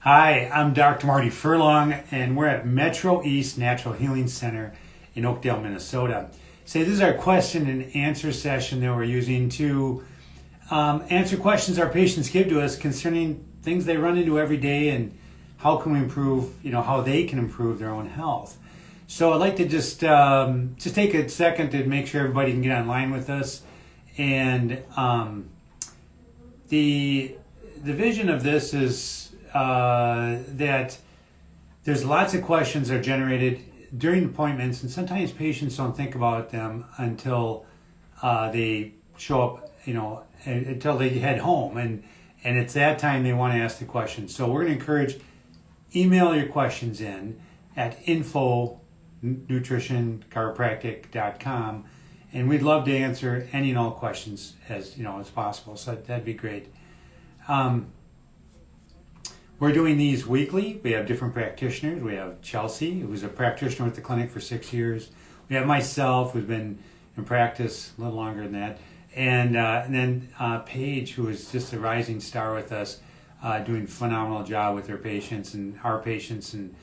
Hi, I'm Dr. Marty Furlong, and we're at Metro East Natural Healing Center in Oakdale, Minnesota. So this is our question and answer session that we're using to answer questions our patients give to us concerning things they run into every day and how can we improve, how they can improve their own health. So I'd like to just take a second to make sure everybody can get online with us. And the vision of this is that there's lots of questions that are generated during appointments, and sometimes patients don't think about them until they show up, until they head home, and it's that time they want to ask the questions. So we're going to encourage email your questions in at info@nutritionchiropractic.com, and we'd love to answer any and all questions as possible. So that'd be great. We're doing these weekly. We have different practitioners. We have Chelsea, who's a practitioner with the clinic for 6 years. We have myself, who's been in practice a little longer than that. And then Paige, who is just a rising star with us, doing a phenomenal job with her patients and our patients. And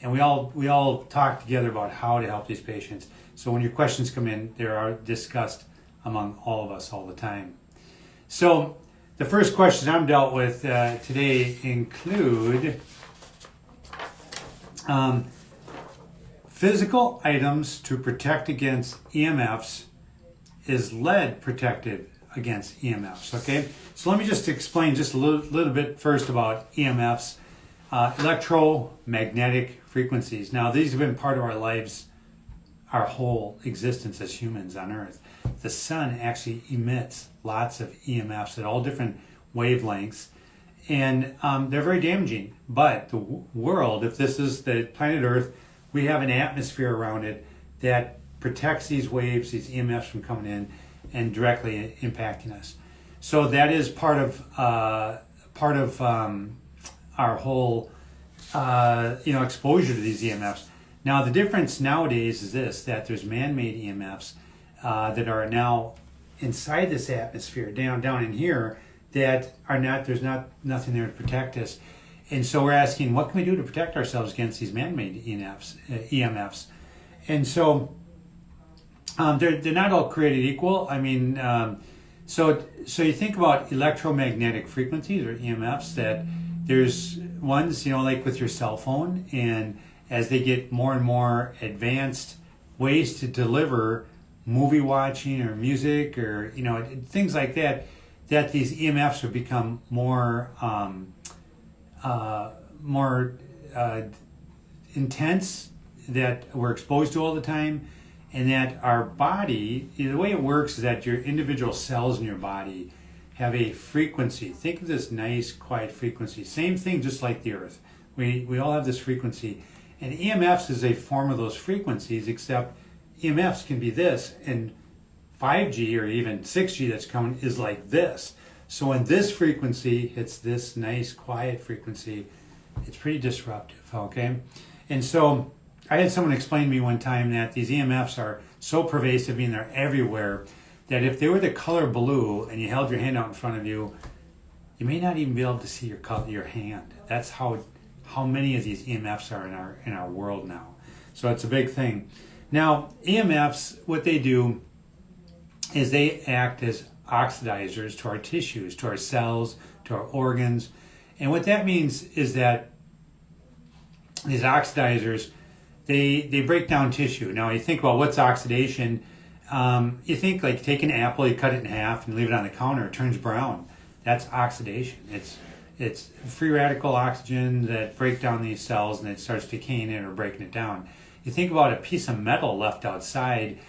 we all talk together about how to help these patients. So when your questions come in, they are discussed among all of us all the time. So the first questions I'm dealt with today include physical items to protect against EMFs. Is lead protective against EMFs? Okay, so let me just explain just a little bit first about EMFs, electromagnetic frequencies. Now, these have been part of our lives, our whole existence as humans on Earth. The sun actually emits lots of EMFs at all different wavelengths, and they're very damaging. But the world, if this is the planet Earth, we have an atmosphere around it that protects these waves, these EMFs from coming in and directly impacting us. So that is part of our whole exposure to these EMFs. Now, the difference nowadays is this, that there's man-made EMFs that are now inside this atmosphere, down in here, that are not, there's nothing there to protect us. And so we're asking, what can we do to protect ourselves against these man-made EMFs? And so they're not all created equal. I mean, so you think about electromagnetic frequencies or EMFs, that there's ones, like with your cell phone, and as they get more and more advanced ways to deliver movie watching or music or things like that, that these EMFs have become more intense, that we're exposed to all the time, and that our body, the way it works is that your individual cells in your body have a frequency. Think of this nice, quiet frequency. Same thing, just like the Earth. We all have this frequency. And EMFs is a form of those frequencies, except EMFs can be this, and 5G or even 6G that's coming is like this. So when this frequency hits this nice, quiet frequency, it's pretty disruptive, okay? And so I had someone explain to me one time that these EMFs are so pervasive, and they're everywhere, that if they were the color blue and you held your hand out in front of you, you may not even be able to see your hand. That's how many of these EMFs are in our world now. So it's a big thing. Now, EMFs, what they do is they act as oxidizers to our tissues, to our cells, to our organs. And what that means is that these oxidizers, they break down tissue. Now, you think about what's oxidation. You think like take an apple, you cut it in half and leave it on the counter, it turns brown. That's oxidation. It's free radical oxygen that break down these cells, and it starts decaying it or breaking it down. You think about a piece of metal left outside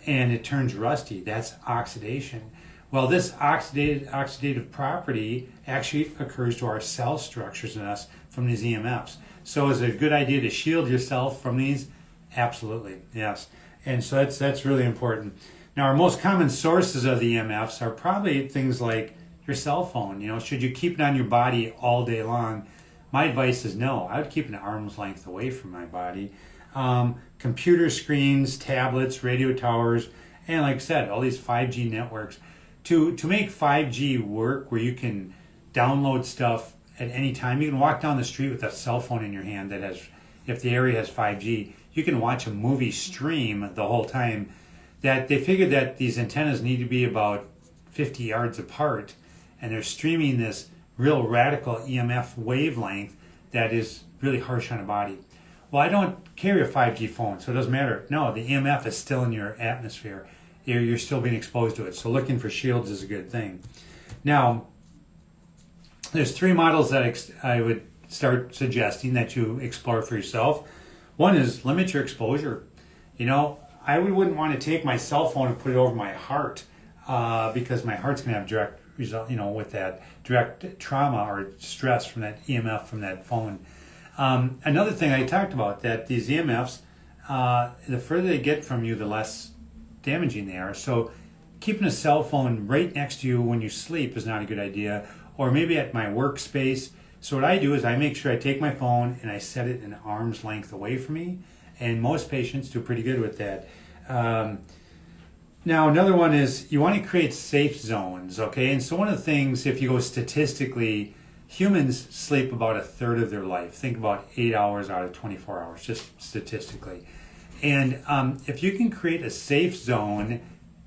and it turns rusty. That's oxidation. Well, this oxidative property actually occurs to our cell structures in us from these EMFs. So is it a good idea to shield yourself from these? Absolutely, yes. And so that's really important. Now, our most common sources of the EMFs are probably things like your cell phone. Should you keep it on your body all day long? My advice is no. I would keep it an arm's length away from my body. Computer screens, tablets, radio towers, and like I said, all these 5G networks. To make 5G work, where you can download stuff at any time. You can walk down the street with a cell phone in your hand that has, if the area has 5G, you can watch a movie stream the whole time. That they figured that these antennas need to be about 50 yards apart, and they're streaming this real radical EMF wavelength that is really harsh on the body. Well, I don't carry a 5G phone, so it doesn't matter. No, the EMF is still in your atmosphere. You're still being exposed to it. So looking for shields is a good thing. Now, there's 3 models that I would start suggesting that you explore for yourself. One is limit your exposure. I wouldn't want to take my cell phone and put it over my heart because my heart's going to have direct result, with that direct trauma or stress from that EMF from that phone. Another thing I talked about, that these EMFs, the further they get from you, the less damaging they are. So keeping a cell phone right next to you when you sleep is not a good idea, or maybe at my workspace. So what I do is I make sure I take my phone and I set it an arm's length away from me, and most patients do pretty good with that. Now, another one is you want to create safe zones, okay? And so one of the things, if you go statistically, humans sleep about a third of their life. Think about 8 hours out of 24 hours, just statistically. And if you can create a safe zone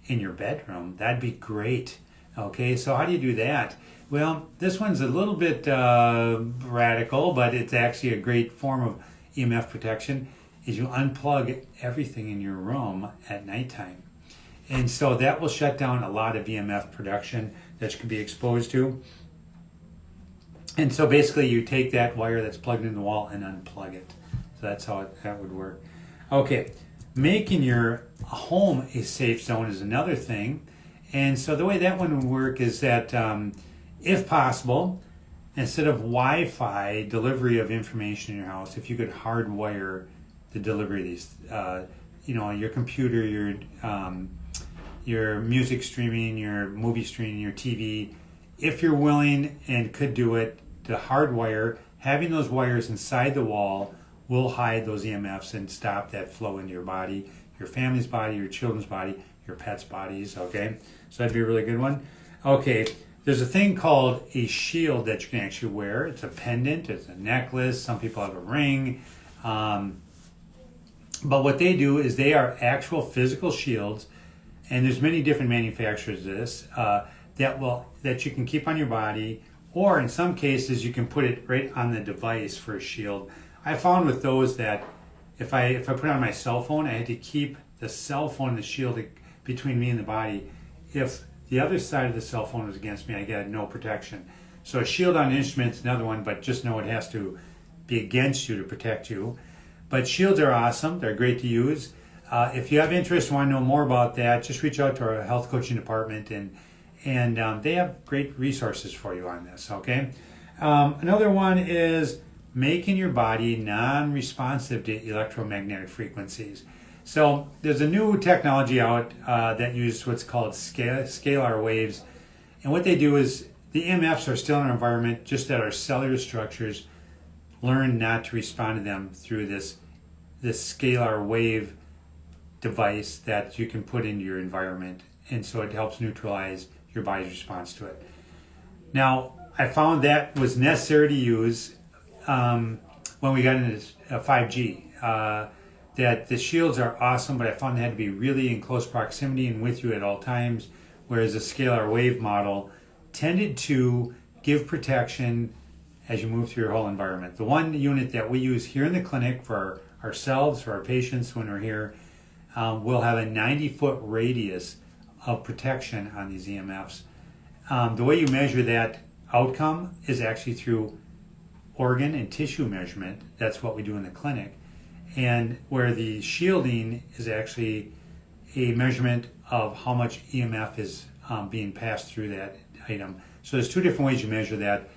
in your bedroom, that'd be great, okay? So how do you do that? Well, this one's a little bit radical, but it's actually a great form of EMF protection, is you unplug everything in your room at nighttime. And so that will shut down a lot of EMF production that you could be exposed to. And so basically you take that wire that's plugged in the wall and unplug it. So that's how that would work. Okay, making your home a safe zone is another thing. And so the way that one would work is that if possible, instead of Wi-Fi delivery of information in your house, if you could hardwire the delivery of these, your computer, your music streaming, your movie streaming, your TV, if you're willing and could do it, to hardwire, having those wires inside the wall will hide those EMFs and stop that flow into your body, your family's body, your children's body, your pets' bodies, okay? So that'd be a really good one. Okay, there's a thing called a shield that you can actually wear. It's a pendant, it's a necklace, some people have a ring. But what they do is they are actual physical shields, and there's many different manufacturers of this that you can keep on your body, or in some cases you can put it right on the device for a shield. I found with those that if I put it on my cell phone, I had to keep the cell phone and the shield between me and the body. If the other side of the cell phone was against me, I got no protection. So a shield on an instrument is another one, but just know it has to be against you to protect you. But shields are awesome. They're great to use. If you have interest, want to know more about that, just reach out to our health coaching department, and they have great resources for you on this, okay? Another one is making your body non-responsive to electromagnetic frequencies. So there's a new technology out that uses what's called scalar waves. And what they do is the EMFs are still in our environment, just that our cellular structures learn not to respond to them through this scalar wave device that you can put into your environment. And so it helps neutralize your body's response to it. Now, I found that was necessary to use when we got into 5G. That the shields are awesome, but I found they had to be really in close proximity and with you at all times, whereas the scalar wave model tended to give protection as you move through your whole environment. The one unit that we use here in the clinic for ourselves, for our patients when we're here, will have a 90-foot radius of protection on these EMFs. The way you measure that outcome is actually through organ and tissue measurement. That's what we do in the clinic. And where the shielding is actually a measurement of how much EMF is being passed through that item. So there's two different ways you measure that.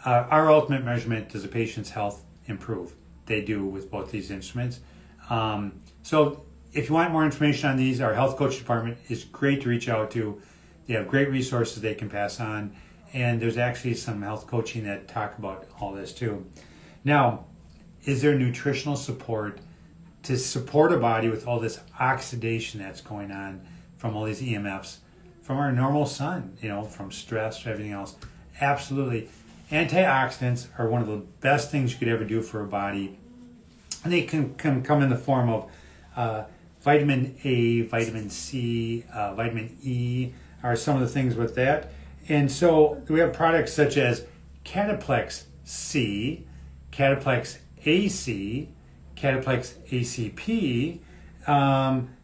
Our ultimate measurement, does a patient's health improve? They do with both these instruments. So if you want more information on these, our health coach department is great to reach out to. They have great resources they can pass on. And there's actually some health coaching that talk about all this too. Now, is there nutritional support to support a body with all this oxidation that's going on from all these EMFs, from our normal sun, from stress, everything else? Absolutely. Antioxidants are one of the best things you could ever do for a body. And they can come in the form of vitamin A, vitamin C, vitamin E are some of the things with that. And so we have products such as Cataplex C, Cataplex AC, Cataplex ACP,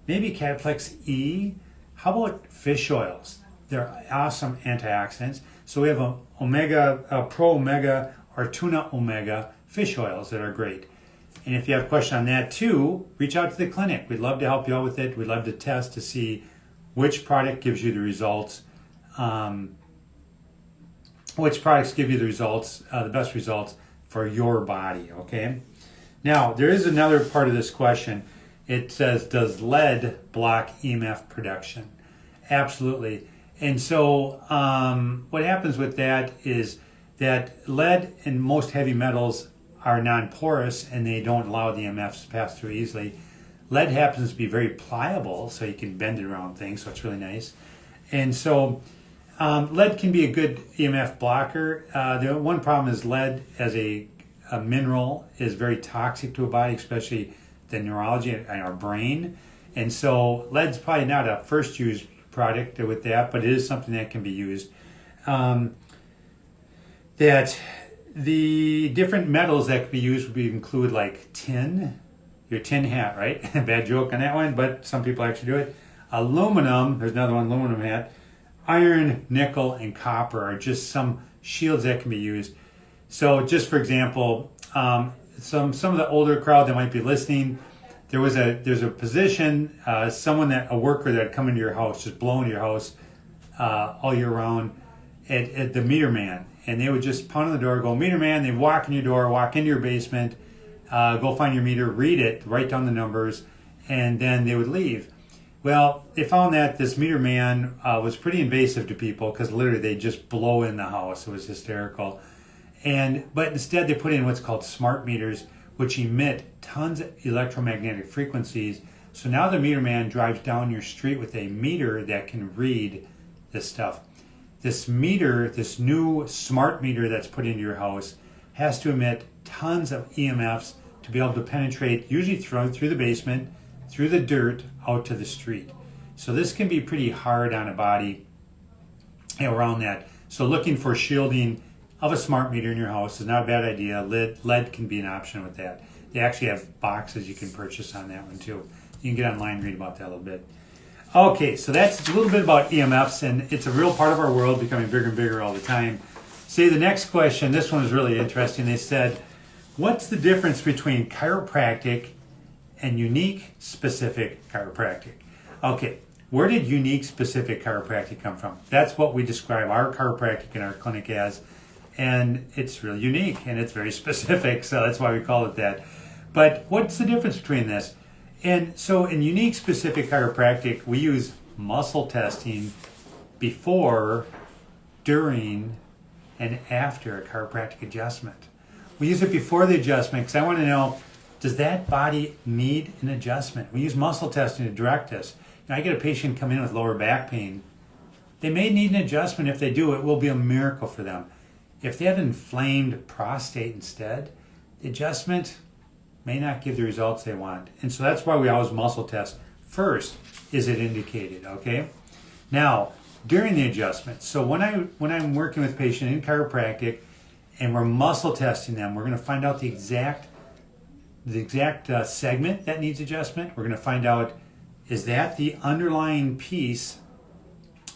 maybe Cataplex E. How about fish oils? They're awesome antioxidants. So we have a Pro Omega or Tuna Omega fish oils that are great. And if you have a question on that too, reach out to the clinic. We'd love to help you out with it. We'd love to test to see which product gives you the results, which products give you the results, the best results for your body, okay? Now, there is another part of this question. It says, does lead block EMF production? Absolutely. And so what happens with that is that lead and most heavy metals are non-porous and they don't allow the EMFs to pass through easily. Lead happens to be very pliable, so you can bend it around things, so it's really nice. And so lead can be a good EMF blocker. The one problem is lead as a mineral is very toxic to a body, especially the neurology and our brain. And so lead's probably not a first use product with that, but it is something that can be used. That the different metals that could be used would include like tin, your tin hat, right? Bad joke on that one, but some people actually do it. Aluminum, there's another one, aluminum hat. Iron, nickel, and copper are just some shields that can be used. So just for example, some of the older crowd that might be listening, there's a position, a worker that would come into your house, just blow into your house all year round at the meter man. And they would just pound on the door, go, meter man, they'd walk in your door, walk into your basement, go find your meter, read it, write down the numbers, and then they would leave. Well, they found that this meter man was pretty invasive to people because literally they just blow in the house. It was hysterical. But instead they put in what's called smart meters, which emit tons of electromagnetic frequencies. So now the meter man drives down your street with a meter that can read this stuff. This meter, this new smart meter that's put into your house, has to emit tons of EMFs to be able to penetrate, usually through the basement, through the dirt, out to the street. So this can be pretty hard on a body around that. So looking for shielding of a smart meter in your house is not a bad idea. Lead can be an option with that. They actually have boxes you can purchase on that one too. You can get online and read about that a little bit. Okay, so that's a little bit about EMFs, and it's a real part of our world, becoming bigger and bigger all the time. See, the next question, this one is really interesting. They said, what's the difference between chiropractic and unique specific chiropractic? Okay, where did unique specific chiropractic come from? That's what we describe our chiropractic in our clinic as, and it's really unique and it's very specific, so that's why we call it that. But what's the difference between this? And so in unique specific chiropractic, we use muscle testing before, during, and after a chiropractic adjustment. We use it before the adjustment because I want to know, does that body need an adjustment? We use muscle testing to direct us. I get a patient come in with lower back pain. They may need an adjustment. If they do, it will be a miracle for them. If they have inflamed prostate instead, the adjustment may not give the results they want. And so that's why we always muscle test first. Is it indicated, okay? Now, during the adjustment, so when I'm working with a patient in chiropractic and we're muscle testing them, we're going to find out the exact segment that needs adjustment. We're going to find out, is that the underlying piece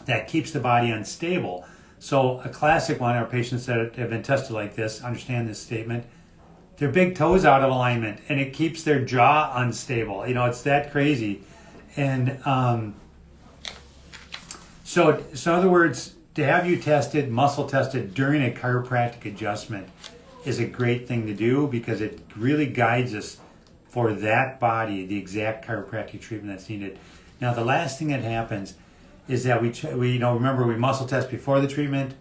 that keeps the body unstable? So a classic one, our patients that have been tested like this understand this statement. Their big toe's out of alignment and it keeps their jaw unstable. It's that crazy. And so in other words, to have you tested, muscle tested during a chiropractic adjustment is a great thing to do because it really guides us for that body, the exact chiropractic treatment that's needed. Now, the last thing that happens is that we remember we muscle test before the treatment,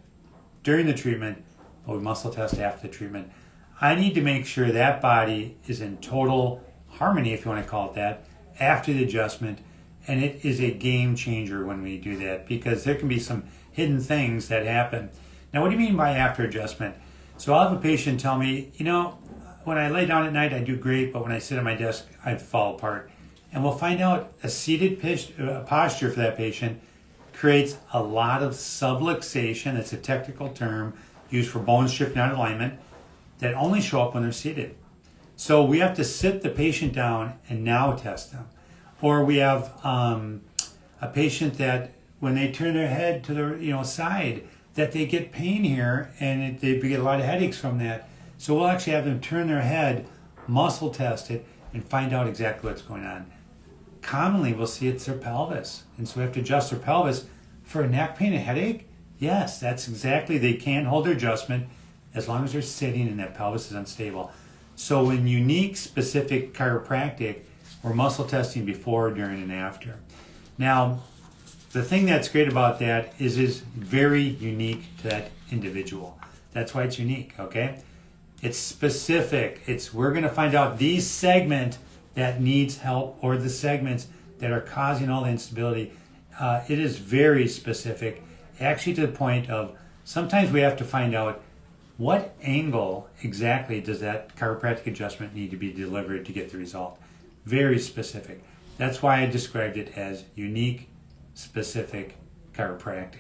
during the treatment, but we muscle test after the treatment. I need to make sure that body is in total harmony, if you want to call it that, after the adjustment. And it is a game changer when we do that because there can be some hidden things that happen. Now, what do you mean by after adjustment? So I'll have a patient tell me, when I lay down at night, I do great, but when I sit at my desk, I fall apart. And we'll find out a seated posture for that patient creates a lot of subluxation. That's a technical term used for bones shifting out of alignment that only show up when they're seated. So we have to sit the patient down and now test them. Or we have a patient that when they turn their head to the side, that they get pain here and they get a lot of headaches from that. So we'll actually have them turn their head, muscle test it, and find out exactly what's going on. Commonly, we'll see it's their pelvis. And so we have to adjust their pelvis for a neck pain, a headache. Yes, that's exactly, they can hold their adjustment as long as they're sitting and that pelvis is unstable. So in unique, specific chiropractic, we're muscle testing before, during, and after. Now, the thing that's great about that is it's very unique to that individual. That's why it's unique, okay? It's specific. We're going to find out the segment that needs help or the segments that are causing all the instability. It is very specific, actually to the point of sometimes we have to find out what angle exactly does that chiropractic adjustment need to be delivered to get the result. Very specific. That's why I described it as unique, specific chiropractic.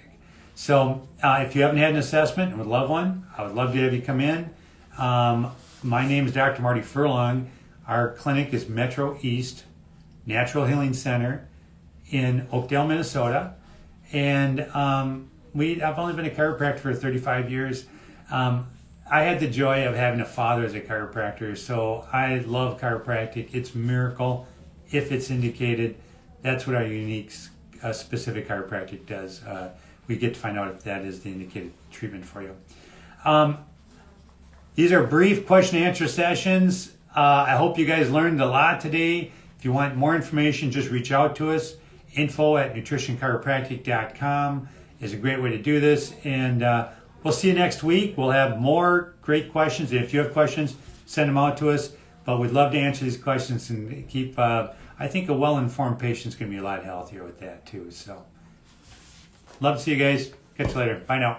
So if you haven't had an assessment and would love one, I would love to have you come in. My name is Dr. Marty Furlong. Our clinic is Metro East Natural Healing Center in Oakdale, Minnesota. And I've only been a chiropractor for 35 years. I had the joy of having a father as a chiropractor, so I love chiropractic. It's a miracle if it's indicated. That's what our unique, specific chiropractic does. We get to find out if that is the indicated treatment for you. These are brief question and answer sessions. I hope you guys learned a lot today. If you want more information, just reach out to us. info@nutritionchiropractic.com is a great way to do this. And we'll see you next week. We'll have more great questions. And if you have questions, send them out to us. But we'd love to answer these questions and keep, I think a well-informed patient's going to be a lot healthier with that too. So love to see you guys. Catch you later. Bye now.